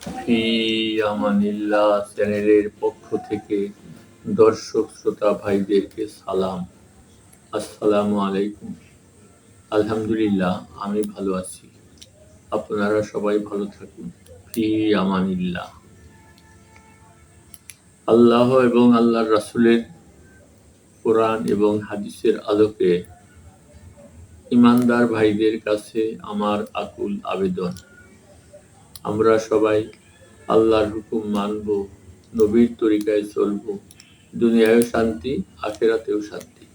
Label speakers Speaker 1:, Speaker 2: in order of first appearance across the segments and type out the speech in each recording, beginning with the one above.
Speaker 1: ফি আমানিল্লাহ চ্যানেলের পক্ষ থেকে দর্শক শ্রোতা ভাইদেরকে সালাম। আসসালামু আলাইকুম। আলহামদুলিল্লাহ আমি ভালো আছি। আপনারা সবাই ভালো থাকুন। ফি আমানিল্লাহ। আল্লাহ এবং আল্লাহর রাসূলের কোরআন এবং হাদিসের আলোকে ঈমানদার ভাইদের কাছে আমার আকুল আবেদন, আমরা সবাই আল্লাহর হুকুম মানব, নবীর তরিকায় চলব, দুনিয়ায়ও শান্তি, আখেরাতেও শান্তি।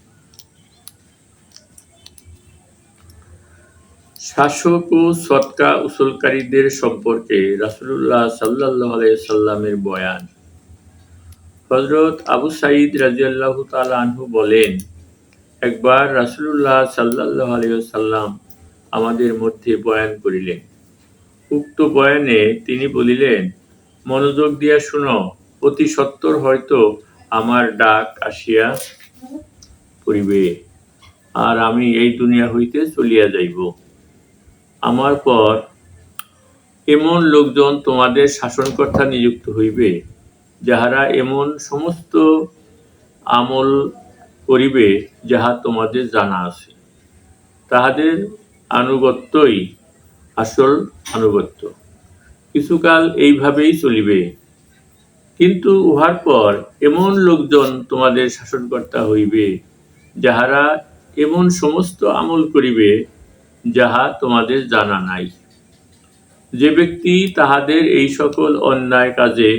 Speaker 1: শাসক ও সদকা উসুলকারীদের সম্পর্কে রাসূলুল্লাহ সাল্লাল্লাহু আলাইহি সাল্লামের বয়ান। হযরত আবু সাঈদ রাদিয়াল্লাহু তাআলা আনহু বলেন, একবার রাসূলুল্লাহ সাল্লাল্লাহু আলাইহি ওয়াসাল্লাম আমাদের মধ্যে বয়ান করিলেন। উক্ত বয়ানে তিনি বলিলেন, মনোযোগ দিয়া শুনো, অতি সত্বর হয়তো আমার ডাক আসিয়া পড়িবে, আর আমি এই দুনিয়া হইতে চলিয়া যাইব। আমার পর এমন লোকজন তোমাদের শাসনকর্তা নিযুক্ত হইবে, যাহারা এমন সমস্ত আমল করিবে যাহা তোমাদের জানা আছে। তাহাদের আনুগত্যই আসল আনুগত্য। কিছুকাল এইভাবেই চলিবে, কিন্তু উহার পর এমন লোকজন তোমাদের শাসনকর্তা হইবে, যাহারা এমন সমস্ত আমল করিবে যাহা তোমাদের জানা নাই। যে ব্যক্তি তাহাদের এই সকল অন্যায় কাজে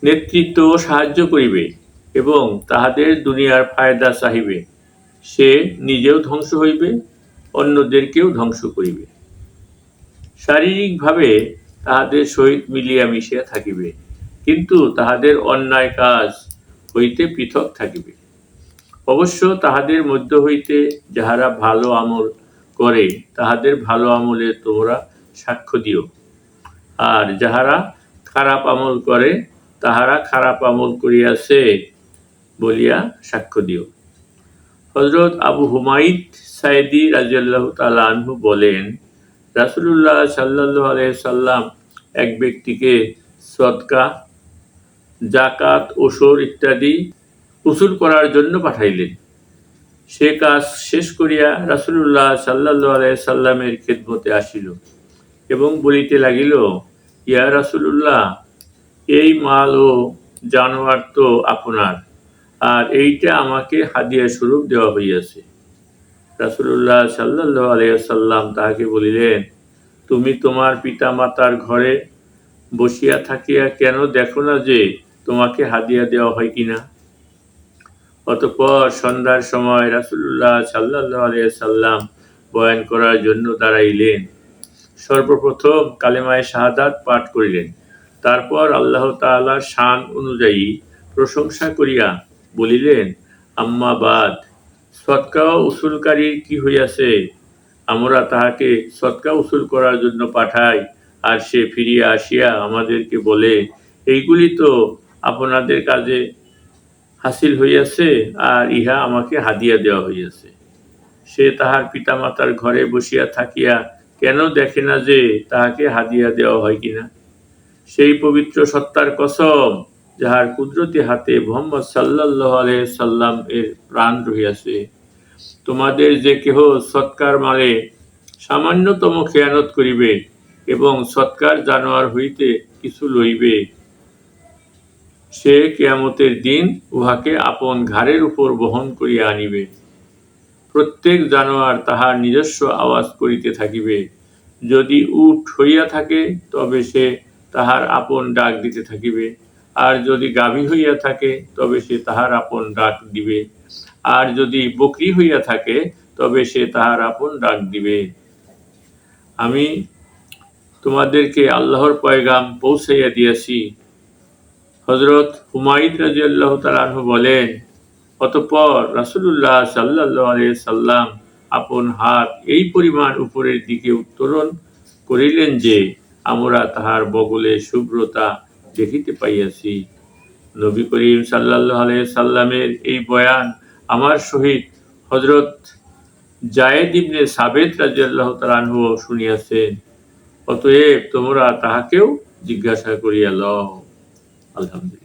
Speaker 1: নেতৃত্ব ও সাহায্য করিবে এবং তাহাদের দুনিয়ার ফায়দা চাহিবে, সে নিজেও ধ্বংস হইবে, অন্যদেরকেও ধ্বংস করিবে। শারীরিকভাবে তাহাদের সহিত মিলিয়া মিশিয়া থাকিবে, কিন্তু তাহাদের অন্যায় কাজ হইতে পৃথক থাকিবে। অবশ্য তাহাদের মধ্য হইতে যাহারা ভালো আমল করে, তাহাদের ভালো আমলে তোমরা সাক্ষ্য দিও, আর যাহারা খারাপ আমল করে, তাহারা খারাপ আমল করিয়াছে বলিয়া সাক্ষ্য দিও। হযরত আবু হুমায়দ সাঈদী রাদিয়াল্লাহু তাআলা আনহু বলেন, রাসূলুল্লাহ সাল্লাল্লাহু আলাইহি সাল্লাম এক ব্যক্তিকে সদকা, যাকাত, ওসর ইত্যাদি উসুল করার জন্য পাঠাইলেন। সে কাজ শেষ করিয়া রাসূলুল্লাহ সাল্লাল্লাহু আলাইহি সাল্লামের খেদমতে আসিল এবং বলিতে লাগিল, ইয়া রাসূলুল্লাহ, এই মাল ও জানোয়ার তো আপনার, আর এইটা আমাকে হাদিয়া স্বরূপ দেওয়া হইয়াছে। রাসূলুল্লাহ সাল্লাল্লাহু আলাইহি সাল্লাম তাহাকে বলিলেন, তুমি তোমার পিতা মাতার ঘরে বসিয়া থাকিয়া কেন দেখো না যে তোমাকে হাদিয়া দেওয়া হয় কিনা? অতঃপর সন্ধ্যার সময় রাসূলুল্লাহ সাল্লাল্লাহু আলাইহি সাল্লাম বয়ান করার জন্য দাঁড়াইলেন। সর্বপ্রথম কালেমায়ে শাহাদাত পাঠ করিলেন, তারপর আল্লাহ তাআলার শান অনুযায়ী প্রশংসা করিয়া বলিলেন, আম্মা বাদ, সদকা উসুলকারীর কি হইয়াছে? আমরা তাহাকে সদকা উসুল করার জন্য পাঠাই, আর সে ফিরিয়া আসিয়া আমাদেরকে বলে, এইগুলি তো আপনাদের কাজে হাসিল হইয়াছে, আর ইহা আমাকে হাদিয়া দেওয়া হইয়াছে। সে তাহার পিতামাতার ঘরে বসিয়া থাকিয়া কেন দেখে না যে তাহাকে হাদিয়া দেওয়া হয় কিনা? সেই পবিত্র সত্তার কসম, যাহার কুদরতি হাতে মুহাম্মদ সাল্লাল্লাহু আলাইহি সাল্লাম এর প্রাণ রহিয়াছে, তোমাদের যে কেহ সৎকার মালে সামান্যতম খেয়ানত করিবে এবং সৎকার জানোয়ার হইতে কিছু লইবে, সে কিয়ামতের দিন উহাকে আপন ঘাড়ের উপর বহন করিয়া আনিবে। প্রত্যেক জানোয়ার তাহার নিজস্ব আওয়াজ করিতে থাকিবে। যদি উট হইয়া থাকে, তবে সে তাহার আপন ডাক দিতে থাকিবে, আর যদি গাভী হইয়া থাকে, তবে সে তাহার আপন ডাক দিবে, আর যদি বকরী হইয়া থাকে, তবে সে তাহার আপন ডাক দিবে। আমি তোমাদেরকে আল্লাহর পয়গাম পৌঁছাইয়া দিয়াছি। হযরত হুমায়দ রাদিয়াল্লাহু তাআলা আনহু বলেন, অতঃপর রাসূলুল্লাহ সাল্লাল্লাহু আলাইহি সাল্লাম আপন হাত এই পরিমাণ উপরের দিকে উত্তোলন করিলেন যে আমরা তাহার বগলে শুভ্রতা দেখিতে পাইয়াছি। নবী করিম সাল্লাল্লাহু আলাইহি সাল্লামের এই বয়ান আমার সহিত হযরত যায়েদ ইবনে সাবিত রাদিয়াল্লাহু তাআলা আনহু শুনিয়াছেন। অতএব তোমরা তাহাকেও জিজ্ঞাসা করিয়া লও। আলহামদুলিল্লাহ।